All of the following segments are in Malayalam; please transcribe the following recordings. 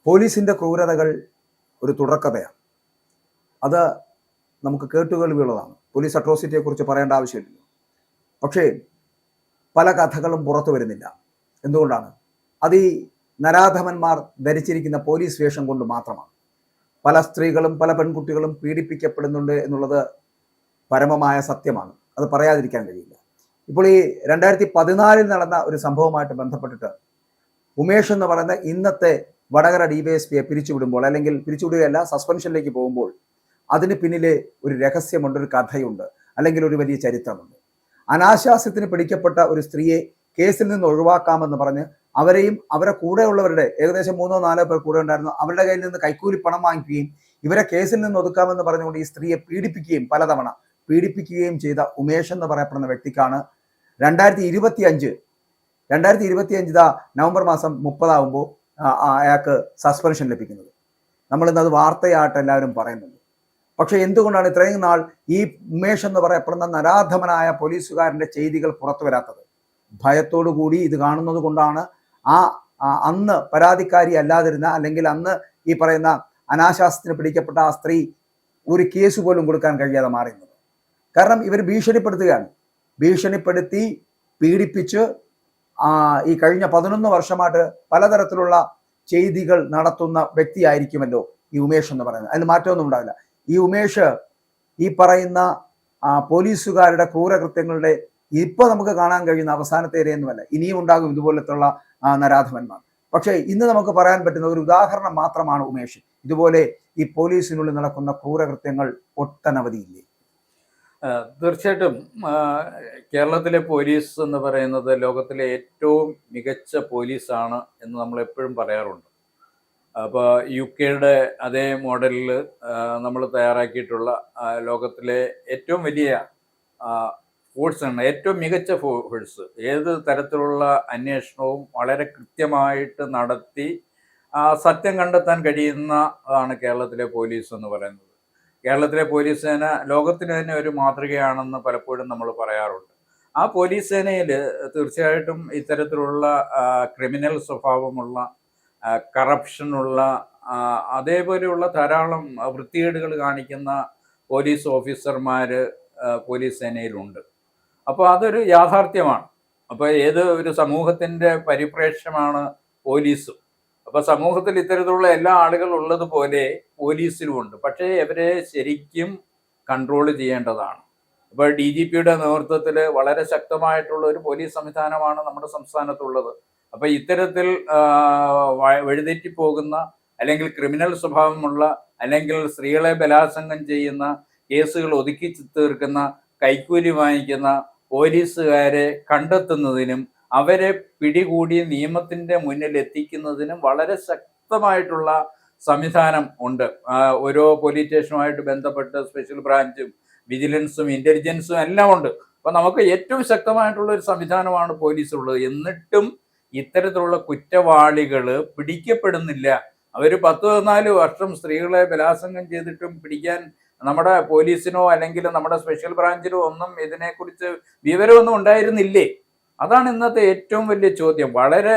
പോലീസിൻ്റെ ക്രൂരതകൾ ഒരു തുടർക്കഥയാണ്. അത് നമുക്ക് കേട്ടുകേൾവിയുള്ളതാണ്. പോലീസ് അട്രോസിറ്റിയെക്കുറിച്ച് പറയേണ്ട ആവശ്യമില്ല. പക്ഷേ പല കഥകളും പുറത്തു വരുന്നില്ല. എന്തുകൊണ്ടാണ്? അത് ഈ നരാധമന്മാർ ധരിച്ചിരിക്കുന്ന പോലീസ് വേഷം കൊണ്ട് മാത്രമാണ്. പല സ്ത്രീകളും പല പെൺകുട്ടികളും പീഡിപ്പിക്കപ്പെടുന്നുണ്ട് എന്നുള്ളത് പരമമായ സത്യമാണ്. അത് പറയാതിരിക്കാൻ കഴിയില്ല. ഇപ്പോൾ ഈ 2014 നടന്ന ഒരു സംഭവമായിട്ട് ബന്ധപ്പെട്ടിട്ട് ഉമേഷ് എന്ന് പറയുന്ന ഇന്നത്തെ വടകര DYSPയെ പിരിച്ചുവിടുമ്പോൾ, അല്ലെങ്കിൽ പിരിച്ചുവിടുകയല്ല, സസ്പെൻഷനിലേക്ക് പോകുമ്പോൾ അതിന് പിന്നിലെ ഒരു രഹസ്യമുണ്ട്, ഒരു കഥയുണ്ട്, അല്ലെങ്കിൽ ഒരു വലിയ ചരിത്രമുണ്ട്. അനാശാസ്യത്തിന് പിടിക്കപ്പെട്ട ഒരു സ്ത്രീയെ കേസിൽ നിന്ന് ഒഴിവാക്കാമെന്ന് പറഞ്ഞ് അവരെയും അവരെ കൂടെയുള്ളവരുടെ ഏകദേശം 3-4 പേർ കൂടെ ഉണ്ടായിരുന്നു, അവരുടെ കയ്യിൽ നിന്ന് കൈക്കൂലി പണം വാങ്ങിക്കുകയും ഇവരെ കേസിൽ നിന്ന് ഒതുക്കാമെന്ന് പറഞ്ഞുകൊണ്ട് ഈ സ്ത്രീയെ പീഡിപ്പിക്കുകയും പലതവണ പീഡിപ്പിക്കുകയും ചെയ്ത ഉമേഷ് എന്ന് പറയപ്പെടുന്ന വ്യക്തിക്കാണ് 2025 നവംബർ മാസം 30 അയാൾക്ക് സസ്പെൻഷൻ ലഭിക്കുന്നത്. നമ്മളിന്നത് വാർത്തയായിട്ട് എല്ലാവരും പറയുന്നുണ്ട്. പക്ഷെ എന്തുകൊണ്ടാണ് ഇത്രയും നാൾ ഈ ഉമേഷ് എന്ന് പറയപ്പെടുന്ന നരാധമനായ പോലീസുകാരൻ്റെ ചെയ്തികൾ പുറത്തു വരാത്തത്? ഭയത്തോടു കൂടി ഇത് കാണുന്നത് കൊണ്ടാണ് അന്ന് പരാതിക്കാരി അല്ലാതിരുന്ന, അല്ലെങ്കിൽ അന്ന് ഈ പറയുന്ന അനാശാസ്യത്തിന് പിടിക്കപ്പെട്ട ആ സ്ത്രീ ഒരു കേസ് പോലും കൊടുക്കാൻ കഴിയാതെ മാറുന്നത്. കാരണം ഇവർ ഭീഷണിപ്പെടുത്തുകയാണ്. ഭീഷണിപ്പെടുത്തി പീഡിപ്പിച്ച് ഈ കഴിഞ്ഞ 11 വർഷമായിട്ട് പലതരത്തിലുള്ള ചെയ്തികൾ നടത്തുന്ന വ്യക്തിയായിരിക്കുമല്ലോ ഈ ഉമേഷ് എന്ന് പറയുന്നത്. അതിൽ മാറ്റമൊന്നും ഉണ്ടാവില്ല. ഈ ഉമേഷ് ഈ പറയുന്ന പോലീസുകാരുടെ ക്രൂരകൃത്യങ്ങളുടെ ഇപ്പോൾ നമുക്ക് കാണാൻ കഴിയുന്ന അവസാനത്തെ ഇരയൊന്നുമല്ല. ഇനിയും ഉണ്ടാകും ഇതുപോലത്തുള്ള നരാധമന്മാർ. പക്ഷേ ഇന്ന് നമുക്ക് പറയാൻ പറ്റുന്ന ഒരു ഉദാഹരണം മാത്രമാണ് ഉമേഷ്. ഇതുപോലെ ഈ പോലീസിനുള്ളിൽ നടക്കുന്ന ക്രൂരകൃത്യങ്ങൾ ഒട്ടനവധിയില്ലേ? തീർച്ചയായിട്ടും കേരളത്തിലെ പോലീസ് എന്ന് പറയുന്നത് ലോകത്തിലെ ഏറ്റവും മികച്ച പോലീസാണ് എന്ന് നമ്മൾ എപ്പോഴും പറയാറുണ്ട്. അപ്പോൾ UK അതേ മോഡലിൽ നമ്മൾ തയ്യാറാക്കിയിട്ടുള്ള ലോകത്തിലെ ഏറ്റവും വലിയ ഫോഴ്സാണ്, ഏറ്റവും മികച്ച ഫോഴ്സ്. ഏത് തരത്തിലുള്ള അന്വേഷണവും വളരെ കൃത്യമായിട്ട് നടത്തി സത്യം കണ്ടെത്താൻ കഴിയുന്നതാണ് കേരളത്തിലെ പോലീസ് എന്ന് പറയുന്നത്. കേരളത്തിലെ പോലീസ് സേന ലോകത്തിന് തന്നെ ഒരു മാതൃകയാണെന്ന് പലപ്പോഴും നമ്മൾ പറയാറുണ്ട്. ആ പോലീസ് സേനയിൽ തീർച്ചയായിട്ടും ഇത്തരത്തിലുള്ള ക്രിമിനൽ സ്വഭാവമുള്ള, കറപ്ഷനുള്ള, അതേപോലെയുള്ള ധാരാളം വൃത്തികേടുകൾ കാണിക്കുന്ന പോലീസ് ഓഫീസർമാർ പോലീസ് സേനയിലുണ്ട്. അപ്പോൾ അതൊരു യാഥാർത്ഥ്യമാണ്. അപ്പോൾ ഏത് ഒരു സമൂഹത്തിൻ്റെ പരിപ്രേക്ഷ്യമാണ് പോലീസും. അപ്പോൾ സമൂഹത്തിൽ ഇത്തരത്തിലുള്ള എല്ലാ ആളുകളും ഉള്ളതുപോലെ പോലീസിലുമുണ്ട്. പക്ഷേ ഇവരെ ശരിക്കും കൺട്രോൾ ചെയ്യേണ്ടതാണ്. ഇപ്പോൾ DGPയുടെ നേതൃത്വത്തിൽ വളരെ ശക്തമായിട്ടുള്ള ഒരു പോലീസ് സംവിധാനമാണ് നമ്മുടെ സംസ്ഥാനത്തുള്ളത്. അപ്പോൾ ഇത്തരത്തിൽ വഴിതെറ്റിപ്പോകുന്ന, അല്ലെങ്കിൽ ക്രിമിനൽ സ്വഭാവമുള്ള, അല്ലെങ്കിൽ സ്ത്രീകളെ ബലാത്സംഗം ചെയ്യുന്ന, കേസുകൾ ഒതുക്കി തീർക്കുന്ന, കൈക്കൂലി വാങ്ങിക്കുന്ന പോലീസുകാരെ കണ്ടെത്തുന്നതിനും അവരെ പിടികൂടി നിയമത്തിൻ്റെ മുന്നിൽ എത്തിക്കുന്നതിനും വളരെ ശക്തമായിട്ടുള്ള സംവിധാനം ഉണ്ട്. ഓരോ പോലീസ് സ്റ്റേഷനുമായിട്ട് ബന്ധപ്പെട്ട് സ്പെഷ്യൽ ബ്രാഞ്ചും വിജിലൻസും ഇൻ്റലിജൻസും എല്ലാം ഉണ്ട്. അപ്പോൾ നമുക്ക് ഏറ്റവും ശക്തമായിട്ടുള്ള ഒരു സംവിധാനമാണ് പോലീസുള്ളത്. എന്നിട്ടും ഇത്തരത്തിലുള്ള കുറ്റവാളികൾ പിടിക്കപ്പെടുന്നില്ല. അവർ 10-14 വർഷം സ്ത്രീകളെ ബലാത്സംഗം ചെയ്തിട്ടും പിടിക്കാൻ നമ്മുടെ പോലീസിനോ അല്ലെങ്കിൽ നമ്മുടെ സ്പെഷ്യൽ ബ്രാഞ്ചിനോ ഒന്നും ഇതിനെക്കുറിച്ച് വിവരമൊന്നും ഉണ്ടായിരുന്നില്ലേ? അതാണ് ഇന്നത്തെ ഏറ്റവും വലിയ ചോദ്യം. വളരെ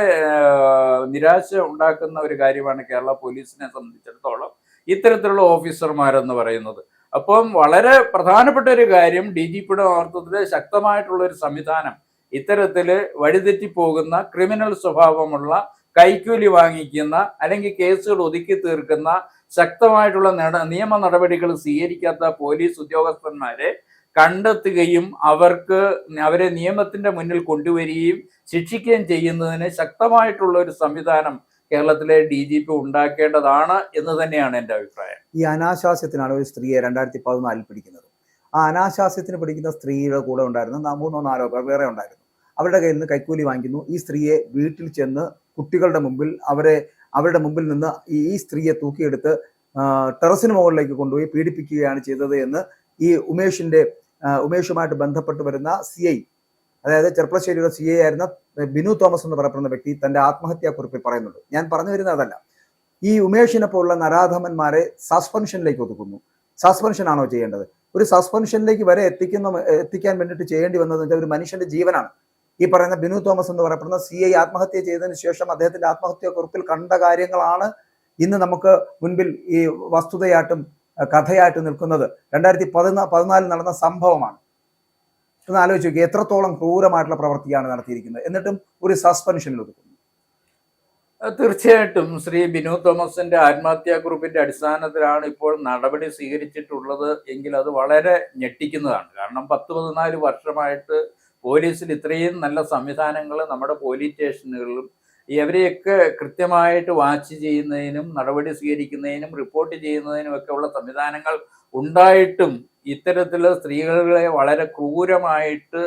നിരാശ ഉണ്ടാക്കുന്ന ഒരു കാര്യമാണ് കേരള പോലീസിനെ സംബന്ധിച്ചിടത്തോളം ഇത്തരത്തിലുള്ള ഓഫീസർമാരെന്ന് പറയുന്നത്. അപ്പം വളരെ പ്രധാനപ്പെട്ട ഒരു കാര്യം, DGPയുടെ നേതൃത്വത്തിൽ ശക്തമായിട്ടുള്ള ഒരു സംവിധാനം ഇത്തരത്തിൽ വഴിതെറ്റിപ്പോകുന്ന, ക്രിമിനൽ സ്വഭാവമുള്ള, കൈക്കൂലി വാങ്ങിക്കുന്ന, അല്ലെങ്കിൽ കേസുകൾ ഒതുക്കി തീർക്കുന്ന, ശക്തമായിട്ടുള്ള നിയമ നടപടികൾ സ്വീകരിക്കാത്ത പോലീസ് ഉദ്യോഗസ്ഥന്മാരെ കണ്ടെത്തുകയും അവരെ നിയമത്തിന്റെ മുന്നിൽ കൊണ്ടുവരികയും ശിക്ഷിക്കുകയും ചെയ്യുന്നതിന് ശക്തമായിട്ടുള്ള ഒരു സംവിധാനം കേരളത്തിലെ DGP ഉണ്ടാക്കേണ്ടതാണ് എന്ന് തന്നെയാണ് എൻ്റെ അഭിപ്രായം. ഈ അനാശാസ്യത്തിനാണ് ഒരു സ്ത്രീയെ 2014 പിടിക്കുന്നത്. ആ അനാശാസ്യത്തിന് പിടിക്കുന്ന സ്ത്രീയുടെ കൂടെ ഉണ്ടായിരുന്ന 3-4 പേർ വേറെ ഉണ്ടായിരുന്നു. അവരുടെ കയ്യിൽ നിന്ന് കൈക്കൂലി വാങ്ങിക്കുന്നു. ഈ സ്ത്രീയെ വീട്ടിൽ ചെന്ന് കുട്ടികളുടെ മുമ്പിൽ അവരുടെ മുമ്പിൽ നിന്ന് ഈ സ്ത്രീയെ തൂക്കിയെടുത്ത് ടെറസിന് മുകളിലേക്ക് കൊണ്ടുപോയി പീഡിപ്പിക്കുകയാണ് ചെയ്തത് എന്ന് ഈ ഉമേഷുമായിട്ട് ബന്ധപ്പെട്ട് വരുന്ന CI, അതായത് ചെർപ്പളശ്ശേരിയുടെ CI ആയിരുന്ന ബിനു തോമസ് എന്ന് പറയപ്പെടുന്ന വ്യക്തി തൻ്റെ ആത്മഹത്യാക്കുറിപ്പിൽ പറയുന്നുണ്ട്. ഞാൻ പറഞ്ഞു വരുന്നത് അതല്ല. ഈ ഉമേഷിനെ പോലുള്ള നരാധമന്മാരെ സസ്പെൻഷനിലേക്ക് ഒതുക്കുന്നു. സസ്പെൻഷൻ ആണോ ചെയ്യേണ്ടത്? ഒരു സസ്പെൻഷനിലേക്ക് വരെ എത്തിക്കാൻ വേണ്ടിയിട്ട് ചെയ്യേണ്ടി വന്നത് ഒരു മനുഷ്യന്റെ ജീവനാണ്. ഈ പറയുന്ന ബിനു തോമസ് എന്ന് പറയപ്പെടുന്ന CI ആത്മഹത്യ ചെയ്തതിന് ശേഷം അദ്ദേഹത്തിന്റെ ആത്മഹത്യാക്കുറിപ്പിൽ കണ്ട കാര്യങ്ങളാണ് ഇന്ന് നമുക്ക് മുൻപിൽ ഈ വസ്തുതയായിട്ടും കഥയായിട്ടും നിൽക്കുന്നത് 2014 നടന്ന സംഭവമാണ്. ഒന്ന് ആലോചിച്ച് നോക്കി, എത്രത്തോളം ക്രൂരമായിട്ടുള്ള പ്രവൃത്തിയാണ് നടത്തിയിരിക്കുന്നത്, എന്നിട്ടും ഒരു സസ്പെൻഷനിൽ ഒതുക്കുന്നു. തീർച്ചയായിട്ടും ശ്രീ ബിനു തോമസിന്റെ ആത്മഹത്യാക്കുറിപ്പിന്റെ അടിസ്ഥാനത്തിലാണ് ഇപ്പോൾ നടപടി സ്വീകരിച്ചിട്ടുള്ളത് എങ്കിൽ അത് വളരെ ഞെട്ടിക്കുന്നതാണ്. കാരണം 10-14 വർഷമായിട്ട് പോലീസിൽ ഇത്രയും നല്ല സംവിധാനങ്ങൾ നമ്മുടെ പോലീസ് സ്റ്റേഷനുകളിലും ഇവരെയൊക്കെ കൃത്യമായിട്ട് വാച്ച് ചെയ്യുന്നതിനും നടപടി സ്വീകരിക്കുന്നതിനും റിപ്പോർട്ട് ചെയ്യുന്നതിനും ഒക്കെ ഉള്ള സംവിധാനങ്ങൾ ഉണ്ടായിട്ടും ഇത്തരത്തിൽ സ്ത്രീകളെ വളരെ ക്രൂരമായിട്ട്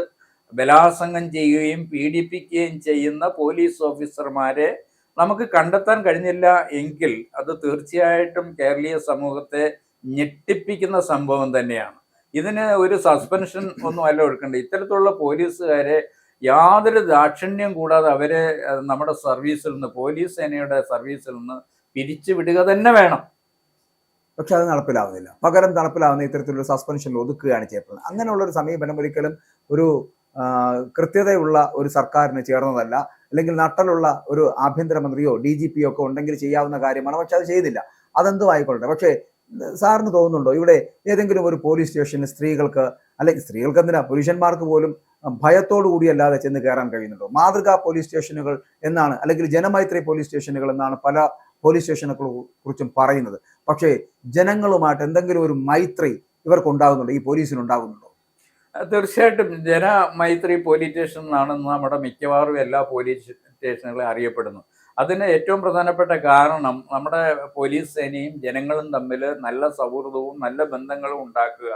ബലാത്സംഗം ചെയ്യുകയും പീഡിപ്പിക്കുകയും ചെയ്യുന്ന പോലീസ് ഓഫീസർമാരെ നമുക്ക് കണ്ടെത്താൻ കഴിഞ്ഞില്ല എങ്കിൽ അത് തീർച്ചയായിട്ടും കേരളീയ സമൂഹത്തെ ഞെട്ടിപ്പിക്കുന്ന സംഭവം തന്നെയാണ്. ഇതിന് ഒരു സസ്പെൻഷൻ ഒന്നും അല്ല കൊടുക്കേണ്ടത്. ഇത്തരത്തിലുള്ള പോലീസുകാരെ യാതൊരു ദാക്ഷിണ്യം കൂടാതെ അവരെ നമ്മുടെ സർവീസിൽ നിന്ന്, പോലീസ് സേനയുടെ സർവീസിൽ നിന്ന് പിരിച്ചു വിടുക തന്നെ വേണം. പക്ഷെ അത് നടപ്പിലാവുന്നില്ല. പകരം നടപ്പിലാവുന്ന ഇത്തരത്തിലുള്ള സസ്പെൻഷനിൽ ഒതുക്കുകയാണ് ചെയ്യപ്പെടുന്നത്. അങ്ങനെയുള്ളൊരു സമീപനം ഒരിക്കലും ഒരു കൃത്യതയുള്ള ഒരു സർക്കാരിന് ചേർന്നതല്ല. അല്ലെങ്കിൽ നട്ടലുള്ള ഒരു ആഭ്യന്തരമന്ത്രിയോ DGP ഒക്കെ ഉണ്ടെങ്കിൽ ചെയ്യാവുന്ന കാര്യമാണ്. പക്ഷെ അത് ചെയ്തില്ല. അതെന്തും ആയിക്കൊള്ളട്ടെ. പക്ഷേ സാറിന് തോന്നുന്നുണ്ടോ ഇവിടെ ഏതെങ്കിലും ഒരു പോലീസ് സ്റ്റേഷനിൽ സ്ത്രീകൾക്ക്, അല്ലെങ്കിൽ സ്ത്രീകൾക്ക് എന്തിനാ, പുരുഷന്മാർക്ക് പോലും ഭയത്തോടു കൂടിയല്ലാതെ ചെന്ന് കയറാൻ കഴിയുന്നുണ്ടോ? മാതൃകാ പോലീസ് സ്റ്റേഷനുകൾ എന്നാണ്, അല്ലെങ്കിൽ ജനമൈത്രി പോലീസ് സ്റ്റേഷനുകൾ എന്നാണ് പല പോലീസ് സ്റ്റേഷനുകളെ കുറിച്ചും പറയുന്നത്. പക്ഷേ ജനങ്ങളുമായിട്ട് എന്തെങ്കിലും ഒരു മൈത്രി ഇവർക്കുണ്ടാകുന്നുണ്ടോ, ഈ പോലീസിനുണ്ടാകുന്നുണ്ടോ? തീർച്ചയായിട്ടും ജനമൈത്രി പോലീസ് സ്റ്റേഷൻ എന്നാണ് നമ്മുടെ മിക്കവാറും എല്ലാ പോലീസ് സ്റ്റേഷനുകളും അറിയപ്പെടുന്നു. അതിന് ഏറ്റവും പ്രധാനപ്പെട്ട കാരണം നമ്മുടെ പോലീസ് സേനയും ജനങ്ങളും തമ്മിൽ നല്ല സൗഹൃദവും നല്ല ബന്ധങ്ങളും ഉണ്ടാക്കുക.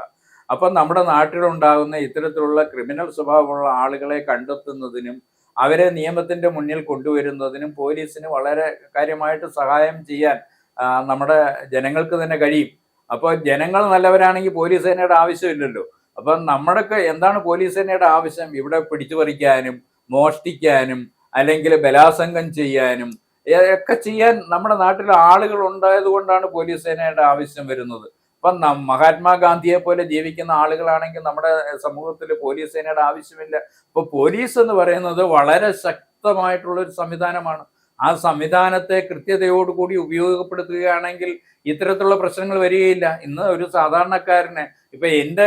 അപ്പം നമ്മുടെ നാട്ടിലുണ്ടാകുന്ന ഇത്തരത്തിലുള്ള ക്രിമിനൽ സ്വഭാവമുള്ള ആളുകളെ കണ്ടെത്തുന്നതിനും അവരെ നിയമത്തിന്റെ മുന്നിൽ കൊണ്ടുവരുന്നതിനും പോലീസിന് വളരെ കാര്യമായിട്ട് സഹായം ചെയ്യാൻ നമ്മുടെ ജനങ്ങൾക്ക് തന്നെ കഴിയും. അപ്പോൾ ജനങ്ങൾ നല്ലവരാണെങ്കിൽ പോലീസ് സേനയുടെ ആവശ്യമില്ലല്ലോ. അപ്പം നമ്മുടെയൊക്കെ എന്താണ് പോലീസ് സേനയുടെ ആവശ്യം? ഇവിടെ പിടിച്ചു പറിക്കാനും മോഷ്ടിക്കാനും അല്ലെങ്കിൽ ബലാത്സംഗം ചെയ്യാനും ഒക്കെ ചെയ്യാൻ നമ്മുടെ നാട്ടിൽ ആളുകൾ ഉണ്ടായത് കൊണ്ടാണ് പോലീസ് സേനയുടെ ആവശ്യം വരുന്നത്. അപ്പം മഹാത്മാഗാന്ധിയെ പോലെ ജീവിക്കുന്ന ആളുകളാണെങ്കിൽ നമ്മുടെ സമൂഹത്തിൽ പോലീസ് സേനയുടെ ആവശ്യമില്ല. അപ്പോൾ പോലീസ് എന്ന് പറയുന്നത് വളരെ ശക്തമായിട്ടുള്ള ഒരു സംവിധാനമാണ്. ആ സംവിധാനത്തെ കൃത്യതയോടുകൂടി ഉപയോഗപ്പെടുത്തുകയാണെങ്കിൽ ഇത്തരത്തിലുള്ള പ്രശ്നങ്ങൾ വരികയില്ല. ഇന്ന് ഒരു സാധാരണക്കാരന്, ഇപ്പൊ എൻ്റെ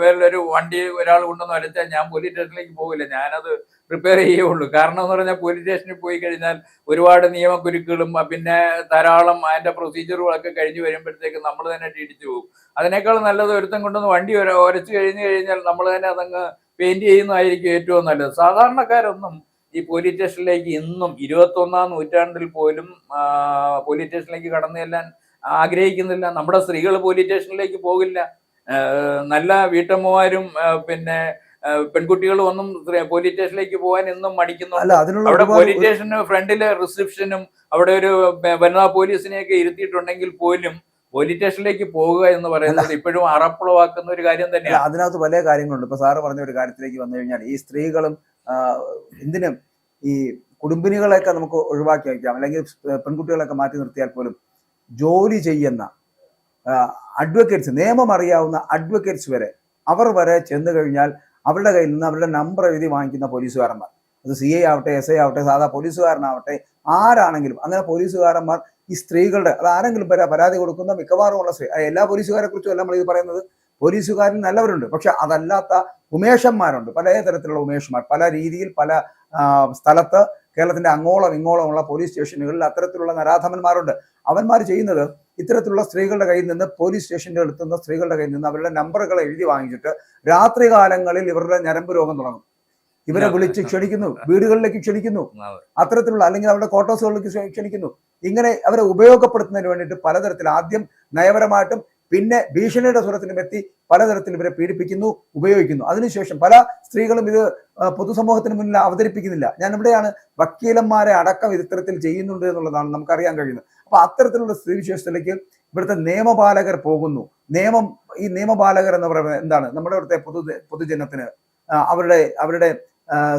വേറൊരു വണ്ടി ഒരാൾ കൊണ്ടുവന്ന് വരച്ചാൽ ഞാൻ പോലീസ് സ്റ്റേഷനിലേക്ക് പോകില്ല, ഞാനത് റിപ്പയർ ചെയ്യുള്ളൂ. കാരണം എന്ന് പറഞ്ഞാൽ പോലീസ് സ്റ്റേഷനിൽ പോയി കഴിഞ്ഞാൽ ഒരുപാട് നിയമക്കുരുക്കുകളും പിന്നെ ധാരാളം അതിന്റെ പ്രൊസീജിയറുകളൊക്കെ കഴിഞ്ഞ് വരുമ്പോഴത്തേക്ക് നമ്മൾ തന്നെ ഇടിച്ചു പോകും. അതിനേക്കാൾ നല്ലത് ഒരുത്തം കൊണ്ടുവന്ന് വണ്ടി ഉരച്ചു കഴിഞ്ഞാൽ നമ്മൾ തന്നെ അതങ്ങ് പെയിന്റ് ചെയ്യുന്നതായിരിക്കും ഏറ്റവും നല്ലത്. സാധാരണക്കാരൊന്നും ഈ പോലീസ് സ്റ്റേഷനിലേക്ക് ഇന്നും 21ാം നൂറ്റാണ്ടിൽ പോലും പോലീസ് സ്റ്റേഷനിലേക്ക് കടന്നു ചെല്ലാൻ ആഗ്രഹിക്കുന്നില്ല. നമ്മുടെ സ്ത്രീകൾ പോലീസ് സ്റ്റേഷനിലേക്ക് പോകില്ല. നല്ല വീട്ടമ്മമാരും പിന്നെ പെൺകുട്ടികളും ഒന്നും പോലീസ് സ്റ്റേഷനിലേക്ക് പോകാൻ ഇന്നും മടിക്കുന്നു. അവിടെ പോലീസ് സ്റ്റേഷന് ഫ്രണ്ടിലെ റിസപ്ഷനും അവിടെ ഒരു വനിതാ പോലീസിനെയൊക്കെ ഇരുത്തിയിട്ടുണ്ടെങ്കിൽ പോലും പോലീസ് സ്റ്റേഷനിലേക്ക് പോകുക എന്ന് പറയുന്നത് ഇപ്പോഴും അറപ്പുളവാക്കുന്ന ഒരു കാര്യം തന്നെയാണ്. അതിനകത്ത് പല കാര്യങ്ങളുണ്ട്. ഇപ്പൊ സാറ് പറഞ്ഞ ഒരു കാര്യത്തിലേക്ക് വന്നു കഴിഞ്ഞാൽ ഈ സ്ത്രീകളും എന്തിനും ഈ കുടുംബിനികളെയൊക്കെ നമുക്ക് ഒഴിവാക്കി വയ്ക്കാം, അല്ലെങ്കിൽ പെൺകുട്ടികളൊക്കെ മാറ്റി നിർത്തിയാൽ പോലും ജോലി ചെയ്യുന്ന അഡ്വക്കേറ്റ്സ്, നിയമം അറിയാവുന്ന അഡ്വക്കേറ്റ്സ് വരെ, അവർ വരെ ചെന്ന് കഴിഞ്ഞാൽ അവരുടെ കയ്യിൽ നിന്ന് അവരുടെ നമ്പർ എഴുതി വാങ്ങിക്കുന്ന പോലീസുകാരന്മാർ, അത് CI ആവട്ടെ, SI ആവട്ടെ, സാധാ പോലീസുകാരനാവട്ടെ, ആരാണെങ്കിലും അങ്ങനെ പോലീസുകാരന്മാർ ഈ സ്ത്രീകളുടെ, അത് ആരെങ്കിലും പരാതി കൊടുക്കുന്ന മിക്കവാറുമുള്ള എല്ലാ പോലീസുകാരെ കുറിച്ചും അല്ല നമ്മൾ ഇത് പറയുന്നത്. പോലീസുകാരിൽ നല്ലവരുണ്ട്, പക്ഷെ അതല്ലാത്ത ഉമേഷന്മാരുണ്ട്, പല തരത്തിലുള്ള ഉമേഷന്മാർ, പല രീതിയിൽ പല സ്ഥലത്ത് കേരളത്തിന്റെ അങ്ങോളം ഇങ്ങോളമുള്ള പോലീസ് സ്റ്റേഷനുകളിൽ അത്തരത്തിലുള്ള നരാധമന്മാരുണ്ട്. അവന്മാർ ചെയ്യുന്നത് ഇത്തരത്തിലുള്ള സ്ത്രീകളുടെ കയ്യിൽ നിന്ന്, പോലീസ് സ്റ്റേഷനിൽ എത്തുന്ന സ്ത്രീകളുടെ കയ്യിൽ നിന്ന് അവരുടെ നമ്പറുകൾ എഴുതി വാങ്ങിച്ചിട്ട് രാത്രി കാലങ്ങളിൽ ഇവരുടെ ഞരമ്പ് രോഗം തുടങ്ങും. ഇവരെ വിളിച്ച് ക്ഷണിക്കുന്നു, വീടുകളിലേക്ക് ക്ഷണിക്കുന്നു, അത്തരത്തിലുള്ള, അല്ലെങ്കിൽ അവരുടെ ക്വാർട്ടേഴ്സുകളിലേക്ക് ക്ഷണിക്കുന്നു. ഇങ്ങനെ അവരെ ഉപയോഗപ്പെടുത്തുന്നതിന് വേണ്ടിയിട്ട് പലതരത്തിൽ, ആദ്യം നയപരമായിട്ടും പിന്നെ ഭീഷണിയുടെ സ്വരത്തിലും എത്തി പലതരത്തിൽ ഇവരെ പീഡിപ്പിക്കുന്നു, ഉപയോഗിക്കുന്നു. അതിനുശേഷം പല സ്ത്രീകളും ഇത് പൊതുസമൂഹത്തിന് മുന്നിൽ അവതരിപ്പിക്കുന്നില്ല. ഞാൻ ഇവിടെയാണ് വക്കീലന്മാരെ അടക്കം ഇത്തരത്തിൽ ചെയ്യുന്നുണ്ട് എന്നുള്ളതാണ് നമുക്കറിയാൻ കഴിയുന്നത്. അപ്പൊ അത്തരത്തിലുള്ള സ്ത്രീവിശേഷത്തിലേക്ക് ഇവിടുത്തെ നിയമപാലകർ പോകുന്നു. ഈ നിയമപാലകർ എന്ന് പറയുന്നത് എന്താണ്? നമ്മുടെ ഇവിടുത്തെ പൊതുജനത്തിന് അവരുടെ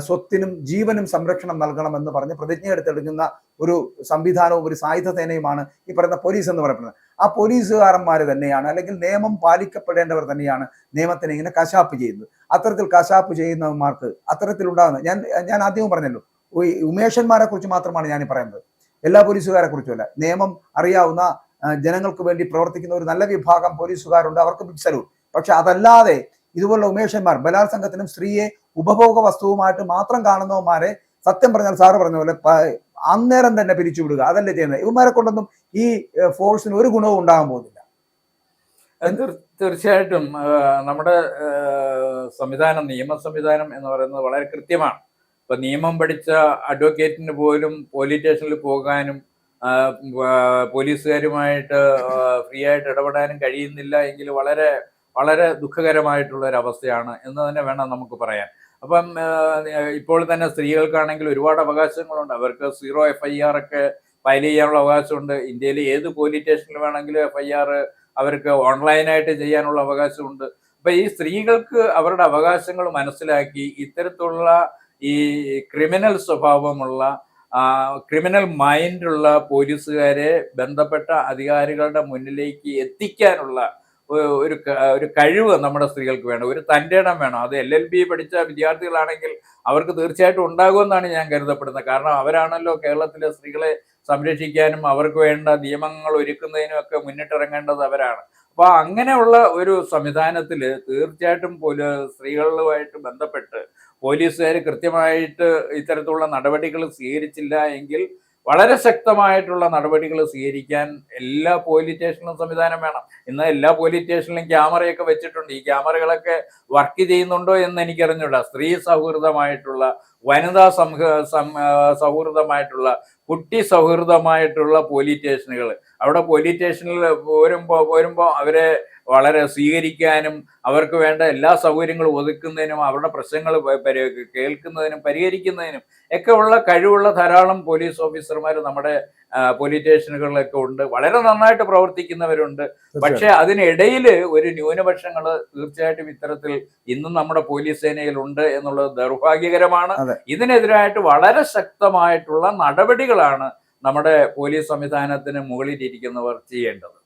സ്വത്തിനും ജീവനും സംരക്ഷണം നൽകണമെന്ന് പറഞ്ഞ് പ്രതിജ്ഞ എടുത്തെടുക്കുന്ന ഒരു സംവിധാനവും ഒരു സായുധ സേനയുമാണ് ഈ പറയുന്ന പോലീസ് എന്ന് പറയുന്നത്. ആ പോലീസുകാരന്മാർ തന്നെയാണ്, അല്ലെങ്കിൽ നിയമം പാലിക്കപ്പെടേണ്ടവർ തന്നെയാണ് നിയമത്തിനെ ഇങ്ങനെ കശാപ്പ് ചെയ്യുന്നത്. അത്തരത്തിൽ കശാപ്പ് ചെയ്യുന്നവന്മാർക്ക് അത്തരത്തിലുണ്ടാകുന്നത്, ഞാൻ ആദ്യവും പറഞ്ഞല്ലോ, ഉമേഷന്മാരെ കുറിച്ച് മാത്രമാണ് ഞാൻ പറയുന്നത്. എല്ലാ പോലീസുകാരെ കുറിച്ചുമല്ല, നിയമം അറിയാവുന്ന ജനങ്ങൾക്ക് വേണ്ടി പ്രവർത്തിക്കുന്ന ഒരു നല്ല വിഭാഗം പോലീസുകാരുണ്ട്, അവർക്ക് ബിഗ് സല്യൂട്ട്. പക്ഷെ അതല്ലാതെ ഇതുപോലുള്ള ഉമേഷന്മാർ, ബലാത്സംഗത്തിനും സ്ത്രീയെ ഉപഭോഗ വസ്തുവുമായിട്ട് മാത്രം കാണുന്നവന്മാരെ സത്യം പറഞ്ഞാൽ സാറ് പറഞ്ഞ പോലെ അന്നേരം തന്നെ പിരിച്ചുവിടുക, അതല്ലേ ചെയ്യുന്നത്. ഇവന്മാരെ കൊണ്ടൊന്നും ഈ ഫോഴ്സിന് ഒരു ഗുണവും ഉണ്ടാകാൻ പോകുന്നില്ല. തീർച്ചയായിട്ടും നമ്മുടെ സംവിധാനം, നിയമ സംവിധാനം എന്ന് പറയുന്നത് വളരെ കൃത്യമാണ്. ഇപ്പൊ നിയമം പഠിച്ച അഡ്വക്കേറ്റിന് പോലും പോലീസ് സ്റ്റേഷനിൽ പോകാനും പോലീസുകാരുമായിട്ട് ഫ്രീ ആയിട്ട് ഇടപെടാനും കഴിയുന്നില്ല എങ്കിൽ വളരെ വളരെ ദുഃഖകരമായിട്ടുള്ള ഒരു അവസ്ഥയാണ് എന്ന് തന്നെ വേണം നമുക്ക് പറയാൻ. അപ്പം ഇപ്പോൾ തന്നെ സ്ത്രീകൾക്കാണെങ്കിൽ ഒരുപാട് അവകാശങ്ങളുണ്ട്. അവർക്ക് 0 FIR ഒക്കെ ഫയൽ ചെയ്യാനുള്ള അവകാശമുണ്ട്. ഇന്ത്യയിൽ ഏത് പോലീസ് സ്റ്റേഷനിൽ വേണമെങ്കിലും FIR അവർക്ക് ഓൺലൈനായിട്ട് ചെയ്യാനുള്ള അവകാശമുണ്ട്. അപ്പൊ ഈ സ്ത്രീകൾക്ക് അവരുടെ അവകാശങ്ങൾ മനസ്സിലാക്കി ഇത്തരത്തിലുള്ള ഈ ക്രിമിനൽ സ്വഭാവമുള്ള ക്രിമിനൽ മൈൻഡുള്ള പോലീസുകാരെ ബന്ധപ്പെട്ട അധികാരികളുടെ മുന്നിലേക്ക് എത്തിക്കാനുള്ള ഒരു കഴിവ് നമ്മുടെ സ്ത്രീകൾക്ക് വേണം, ഒരു തൻ്റെടം വേണം. അത് LLB പഠിച്ച വിദ്യാർത്ഥികളാണെങ്കിൽ അവർക്ക് തീർച്ചയായിട്ടും ഉണ്ടാകുമെന്നാണ് ഞാൻ കരുതപ്പെടുന്നത്. കാരണം അവരാണല്ലോ കേരളത്തിലെ സ്ത്രീകളെ സംരക്ഷിക്കാനും അവർക്ക് വേണ്ട നിയമങ്ങൾ ഒരുക്കുന്നതിനും ഒക്കെ മുന്നിട്ടിറങ്ങേണ്ടത് അവരാണ്. അപ്പൊ അങ്ങനെയുള്ള ഒരു സംവിധാനത്തിൽ തീർച്ചയായിട്ടും സ്ത്രീകളുമായിട്ട് ബന്ധപ്പെട്ട് പോലീസുകാർ കൃത്യമായിട്ട് ഇത്തരത്തിലുള്ള നടപടികൾ സ്വീകരിച്ചില്ല എങ്കിൽ വളരെ ശക്തമായിട്ടുള്ള നടപടികൾ സ്വീകരിക്കാൻ എല്ലാ പോലീസ് സ്റ്റേഷനിലും സംവിധാനം വേണം. ഇന്ന് എല്ലാ പോലീസ് സ്റ്റേഷനിലും ക്യാമറയൊക്കെ വെച്ചിട്ടുണ്ട്. ഈ ക്യാമറകളൊക്കെ വർക്ക് ചെയ്യുന്നുണ്ടോ എന്ന് എനിക്കറിഞ്ഞൂടാ. സ്ത്രീ സൗഹൃദമായിട്ടുള്ള, വനിതാ സൗഹൃദമായിട്ടുള്ള, കുട്ടി സൗഹൃദമായിട്ടുള്ള പോലീസ് സ്റ്റേഷനുകൾ, അവിടെ പോലീസ് സ്റ്റേഷനിൽ പോരുമ്പോൾ അവരെ വളരെ സ്വീകരിക്കാനും അവർക്ക് വേണ്ട എല്ലാ സൗകര്യങ്ങളും ഒതുക്കുന്നതിനും അവരുടെ പ്രശ്നങ്ങൾ കേൾക്കുന്നതിനും പരിഹരിക്കുന്നതിനും ഒക്കെ ഉള്ള കഴിവുള്ള ധാരാളം പോലീസ് ഓഫീസർമാർ നമ്മുടെ പോലീസ് സ്റ്റേഷനുകളിലൊക്കെ ഉണ്ട്. വളരെ നന്നായിട്ട് പ്രവർത്തിക്കുന്നവരുണ്ട്. പക്ഷെ അതിനിടയിൽ ഒരു ന്യൂനപക്ഷങ്ങൾ തീർച്ചയായിട്ടും ഇത്തരത്തിൽ ഇന്നും നമ്മുടെ പോലീസ് സേനയിലുണ്ട് എന്നുള്ളത് ദൗർഭാഗ്യകരമാണ്. ഇതിനെതിരായിട്ട് വളരെ ശക്തമായിട്ടുള്ള നടപടികളാണ് നമ്മുടെ പോലീസ് സംവിധാനത്തിന് മുകളിലിരിക്കുന്നവർ ചെയ്യേണ്ടത്.